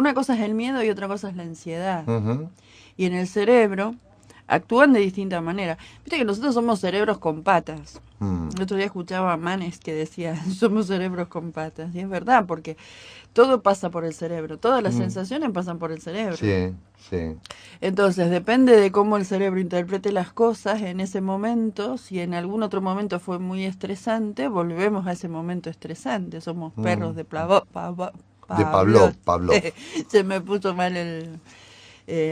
Una cosa es el miedo y otra cosa es la ansiedad. Ujú. Y en el cerebro actúan de distinta manera. Viste que nosotros somos cerebros con patas. Mm. El otro día escuchaba a Manes que decía, somos cerebros con patas. Y es verdad, porque todo pasa por el cerebro. Todas las Mm. sensaciones pasan por el cerebro. Sí, sí. Entonces, depende de cómo el cerebro interprete las cosas en ese momento. Si en algún otro momento fue muy estresante, volvemos a ese momento estresante. Somos perros Mm. de De Pavlov, Pavlov. Pavlov, Se me puso mal el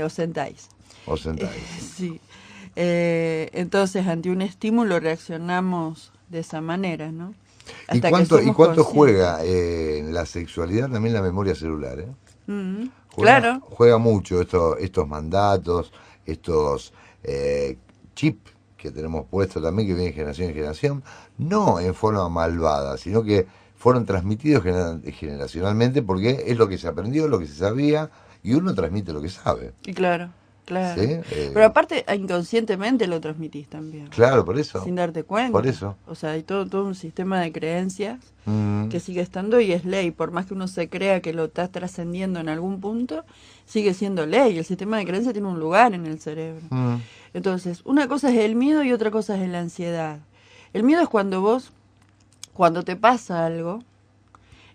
osentáis. o sentáis, sí. Sí. Entonces, ante un estímulo reaccionamos de esa manera, ¿no? Hasta que Y somos cuánto conscientes. juega en la sexualidad también la memoria celular, ¿eh? Mm, claro, Juega mucho estos mandatos, estos chips que tenemos puestos también, que vienen de generación en generación, no en forma malvada, sino que fueron transmitidos generacionalmente porque es lo que se aprendió, lo que se sabía, y uno transmite lo que sabe. y claro, ¿Sí? claro. Pero aparte, inconscientemente lo transmitís también, Claro, por eso. sin darte Por cuenta. eso. O sea, hay todo un sistema de creencias que Mm. sigue estando y es ley. Por más que uno se crea que lo está trascendiendo en algún punto, sigue siendo ley. El sistema de creencias tiene un lugar en el cerebro. Mm. Entonces, una cosa es el miedo y otra cosa es la ansiedad. El miedo es cuando te pasa algo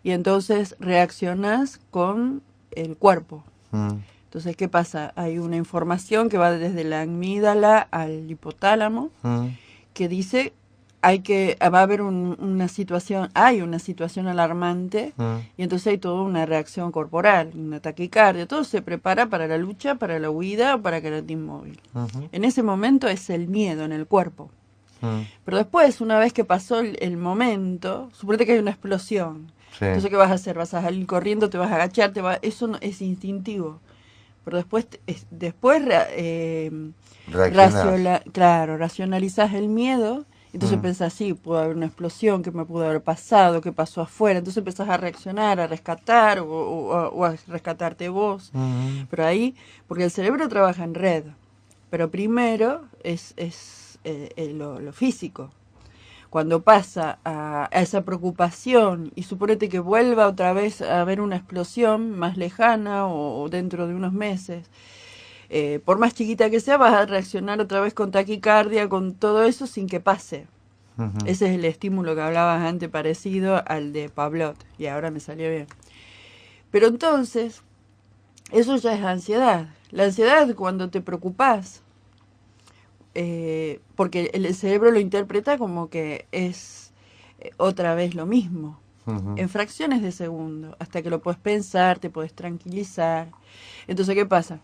y entonces reaccionas con el cuerpo. Mm. Entonces, ¿qué pasa? Hay una información que va desde la amígdala al hipotálamo Mm. que dice va a haber hay una situación alarmante Mm. y entonces hay toda una reacción corporal, una taquicardia, todo se prepara para la lucha, para la huida o para quedarte inmóvil. Ujú. En ese momento es el miedo en el cuerpo. Mm. Pero después, una vez que pasó el momento, suponete que hay una explosión. Sí. Entonces, ¿qué vas a hacer? ¿Vas a salir corriendo? ¿Te vas a agachar? Eso no, es instintivo. Pero después Reaccionás. claro, racionalizás el miedo. Entonces Mm. pensás, sí, pudo haber una explosión, ¿qué me pudo haber pasado? ¿Qué pasó afuera? Entonces empezás a reaccionar, a rescatar o a rescatarte vos. Mm. Pero ahí, porque el cerebro trabaja en red. Pero primero es lo físico. Cuando pasa a esa preocupación y suponete que vuelva otra vez a haber una explosión más lejana o dentro de unos meses, por más chiquita que sea, vas a reaccionar otra vez con taquicardia, con todo eso sin que pase. Ujú. Ese es el estímulo que hablabas antes, parecido al de Pavlov, y ahora me salió bien. Pero entonces, eso ya es ansiedad. La ansiedad es cuando te preocupas, porque el cerebro lo interpreta como que es otra vez lo mismo, Ujú. en fracciones de segundo, hasta que lo puedes pensar, te puedes tranquilizar. Entonces, ¿qué pasa?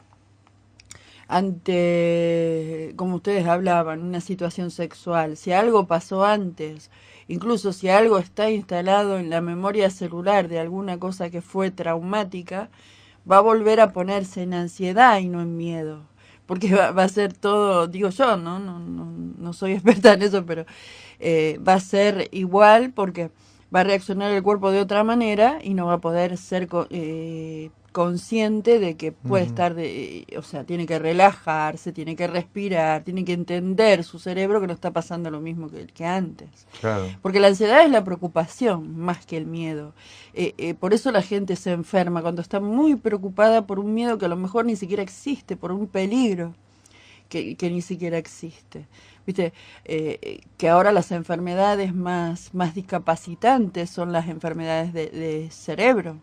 Ante, como ustedes hablaban, una situación sexual, si algo pasó antes, incluso si algo está instalado en la memoria celular de alguna cosa que fue traumática, va a volver a ponerse en ansiedad y no en miedo. Porque va a ser todo, digo yo, no soy experta en eso, pero va a ser igual porque va a reaccionar el cuerpo de otra manera y no va a poder ser consciente de que puede Ujú. estar, o sea, tiene que relajarse, tiene que respirar, tiene que entender su cerebro que no está pasando lo mismo que antes. Claro. Porque la ansiedad es la preocupación más que el miedo. Por eso la gente se enferma cuando está muy preocupada por un miedo que a lo mejor ni siquiera existe, por un peligro que ni siquiera existe. Viste, que ahora las enfermedades más discapacitantes son las enfermedades de cerebro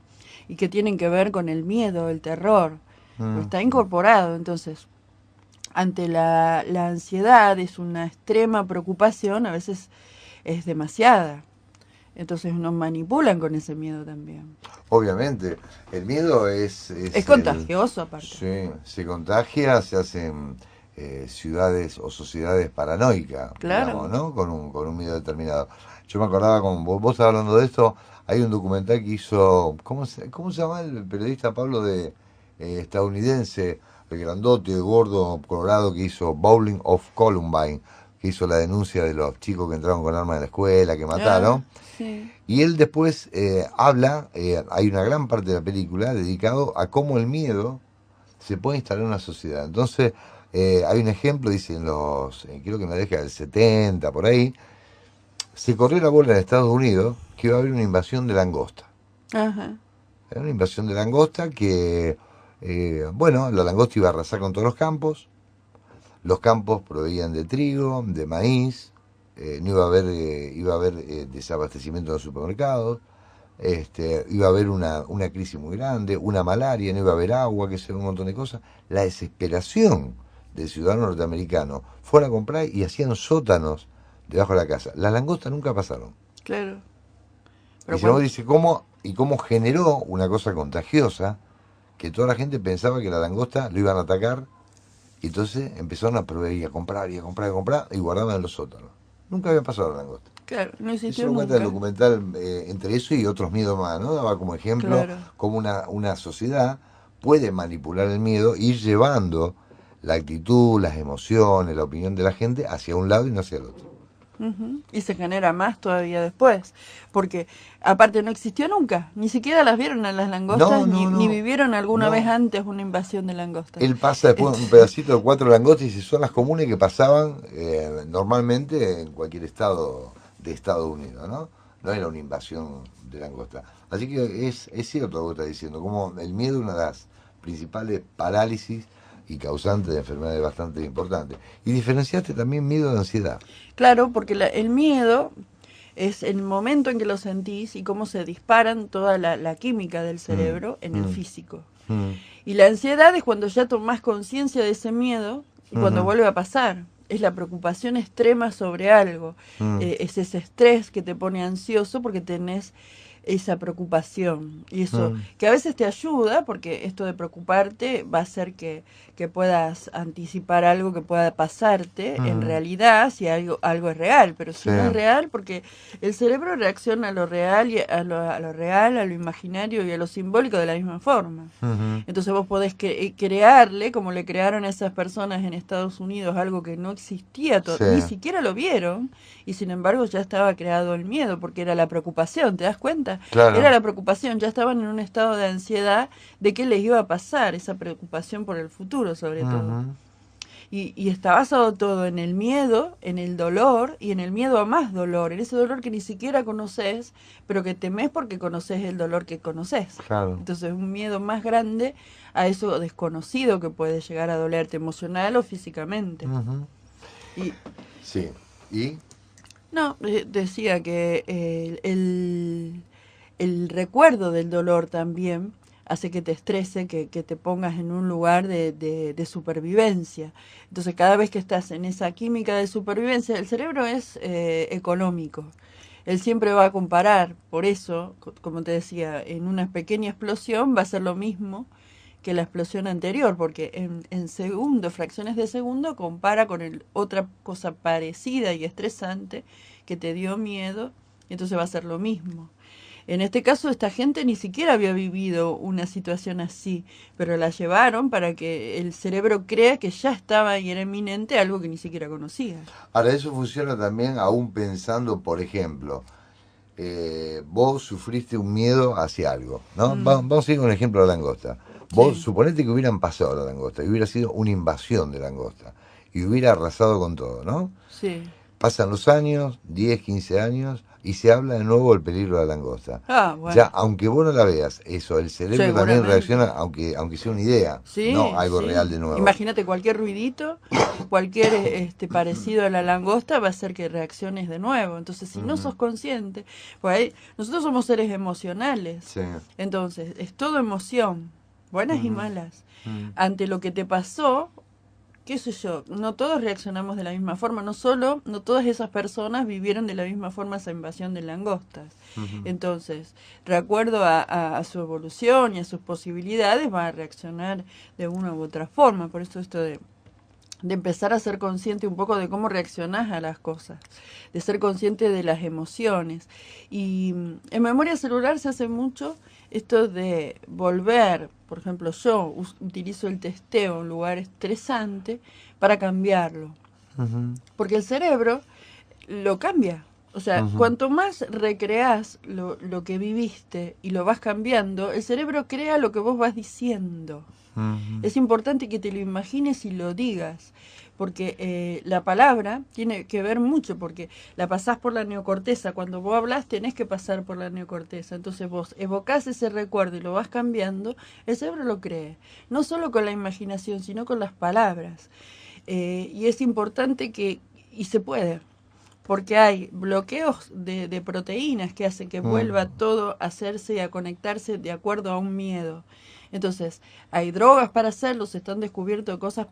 y que tienen que ver con el miedo, el terror. Pero Mm. está incorporado, entonces, ante la ansiedad es una extrema preocupación, a veces es demasiada. Entonces nos manipulan con ese miedo también. Obviamente, el miedo Es es el... contagioso aparte. Sí, se contagia, se hacen ciudades o sociedades paranoicas, digamos, Claro. ¿no? Con un miedo determinado. Yo me acordaba, como vos estabas hablando de esto, hay un documental que hizo, cómo se llama el periodista Pablo de estadounidense, el grandote, gordo, colorado, que hizo Bowling of Columbine, que hizo la denuncia de los chicos que entraron con armas en la escuela, que Ah, mataron? sí. Y él después habla, hay una gran parte de la película dedicado a cómo el miedo se puede instalar en una sociedad. Entonces, hay un ejemplo, dice, creo que en la década del 70, por ahí, se corrió la bola en Estados Unidos que iba a haber una invasión de langosta. Ajá. Era una invasión de langosta que, bueno, la langosta iba a arrasar con todos los campos proveían de trigo, de maíz, no iba a haber desabastecimiento en los supermercados, iba a haber una crisis muy grande, una malaria, no iba a haber agua, que sea un montón de cosas. La desesperación del ciudadano norteamericano, fueron a comprar y hacían sótanos debajo de la casa. Las langostas nunca pasaron. Claro. Y si no, dice cómo generó una cosa contagiosa, que toda la gente pensaba que la langosta lo iban a atacar, y entonces empezaron a proveer, y a comprar, y a comprar, y a comprar, y guardaban en los sótanos. Nunca había pasado la langosta. Claro, no Eso existió lo cuenta el nunca. documental, entre eso y otros miedos más, ¿no? Daba como ejemplo Claro. cómo una sociedad puede manipular el miedo, ir llevando la actitud, las emociones, la opinión de la gente hacia un lado y no hacia el otro. Ujú. Y se genera más todavía después, porque aparte no existió nunca, ni siquiera las vieron a las langostas, No, ni, no, ni no, vivieron alguna vez no. antes una invasión de langostas. Él pasa después Este, un pedacito de 4 langostas y dice, son las comunes que pasaban normalmente en cualquier estado de Estados Unidos, ¿no? No era una invasión de langosta. Así que es cierto lo que está diciendo, como el miedo es una de las principales parálisis y causantes de enfermedades bastante importantes. Y diferenciaste también miedo de ansiedad. claro, porque el miedo es el momento en que lo sentís y cómo se disparan toda la química del Mm, cerebro en el mm, físico. mm, Y la ansiedad es cuando ya tomás conciencia de ese miedo y cuando ujú, vuelve a pasar. Es la preocupación extrema sobre algo. mm, Es ese estrés que te pone ansioso porque tenés esa preocupación. Y eso, mm, que a veces te ayuda, porque esto de preocuparte va a hacer que puedas anticipar algo que pueda pasarte en mm. realidad, si algo es real. Pero si Sí. no es real, porque el cerebro reacciona a lo real, y a lo real, a lo imaginario y a lo simbólico de la misma forma. Ujú, Entonces vos podés crearle, como le crearon a esas personas en Estados Unidos, algo que no existía, sí, ni siquiera lo vieron, y sin embargo ya estaba creado el miedo, porque era la preocupación, ¿te das cuenta? Era claro. la preocupación, ya estaban en un estado de ansiedad de qué les iba a pasar, esa preocupación por el futuro sobre todo. Ujú, Y está basado todo en el miedo, en el dolor y en el miedo a más dolor, en ese dolor que ni siquiera conoces, pero que temes porque conoces el dolor que conoces. claro. Entonces un miedo más grande a eso desconocido que puede llegar a dolerte emocional o físicamente. Ujú. Y Sí. ¿Y? no, decía que el recuerdo del dolor también hace que te estrese, que te pongas en un lugar de supervivencia. Entonces, cada vez que estás en esa química de supervivencia, el cerebro es económico. Él siempre va a comparar, por eso, como te decía, en una pequeña explosión va a ser lo mismo que la explosión anterior, porque en segundo, fracciones de segundo, compara con otra cosa parecida y estresante que te dio miedo, y entonces va a ser lo mismo. En este caso, esta gente ni siquiera había vivido una situación así, pero la llevaron para que el cerebro crea que ya estaba y era inminente algo que ni siquiera conocía. Ahora, eso funciona también aún pensando, por ejemplo, vos sufriste un miedo hacia algo, ¿no? Mm, Vamos a ir con el ejemplo de la langosta. Vos sí, suponete que hubieran pasado la langosta, y hubiera sido una invasión de langosta, y hubiera arrasado con todo, ¿no? sí. Pasan los años, 10 15 años, y se habla de nuevo del peligro de la langosta. Ah, Ya, bueno, aunque vos no la veas, eso, el cerebro también reacciona, seguramente. aunque sea una idea, no Sí, algo real sí. de nuevo. Imagínate cualquier ruidito, cualquier parecido a la langosta va a hacer que reacciones de nuevo. Entonces, si no Ujú, sos consciente, pues nosotros somos seres emocionales. sí. Entonces, es todo emoción, buenas y Ujú, malas. ujú, Ante lo que te pasó, qué sé yo, no todos reaccionamos de la misma forma, no todas esas personas vivieron de la misma forma esa invasión de langostas. ujú, Entonces, de acuerdo a su evolución y a sus posibilidades, va a reaccionar de una u otra forma. Por eso esto de empezar a ser consciente un poco de cómo reaccionás a las cosas, de ser consciente de las emociones. Y en memoria celular se hace mucho esto de volver, por ejemplo, yo utilizo el testeo en lugar estresante para cambiarlo, ujú, porque el cerebro lo cambia. O sea, ujú, cuanto más recreás lo que viviste y lo vas cambiando, el cerebro crea lo que vos vas diciendo. ujú. Es importante que te lo imagines y lo digas, porque la palabra tiene que ver mucho, porque la pasás por la neocorteza. Cuando vos hablas tenés que pasar por la neocorteza. Entonces vos evocás ese recuerdo y lo vas cambiando, el cerebro lo cree. No solo con la imaginación, sino con las palabras. Y es importante y se puede, porque hay bloqueos de proteínas que hacen que vuelva todo a hacerse y a conectarse de acuerdo a un miedo. Entonces, hay drogas para hacerlo, se están descubriendo cosas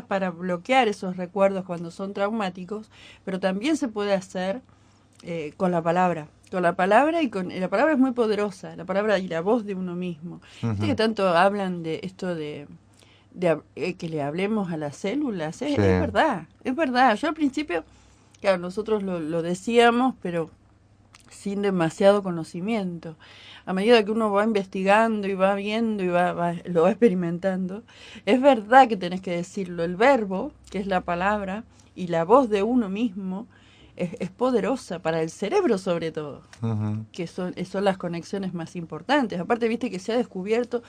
para bloquear esos recuerdos cuando son traumáticos, pero también se puede hacer con la palabra. Con la palabra y la palabra es muy poderosa, la palabra y la voz de uno mismo. Viste que tanto hablan de esto de que le hablemos a las células, es verdad, es verdad. Yo al principio, claro, nosotros lo decíamos, pero sin demasiado conocimiento. A medida que uno va investigando y va viendo y lo va experimentando, es verdad que tenés que decirlo. El verbo, que es la palabra, y la voz de uno mismo, es poderosa para el cerebro sobre todo, que son las conexiones más importantes. Aparte, viste que se ha descubierto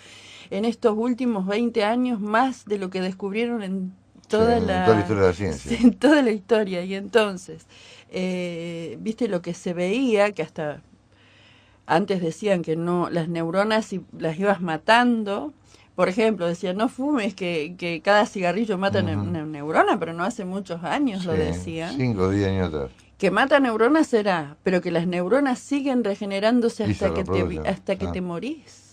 en estos últimos 20 años más de lo que descubrieron en toda toda la historia de la ciencia. en toda la historia. Y entonces, viste lo que se veía, que hasta antes decían que no, las neuronas si las ibas matando. Por ejemplo, decían, no fumes, que cada cigarrillo mata una neurona, pero no hace muchos años lo decían. 5 o 10 años atrás. Que mata neuronas será, pero que las neuronas siguen regenerándose Y se hasta que reproducen. te morís.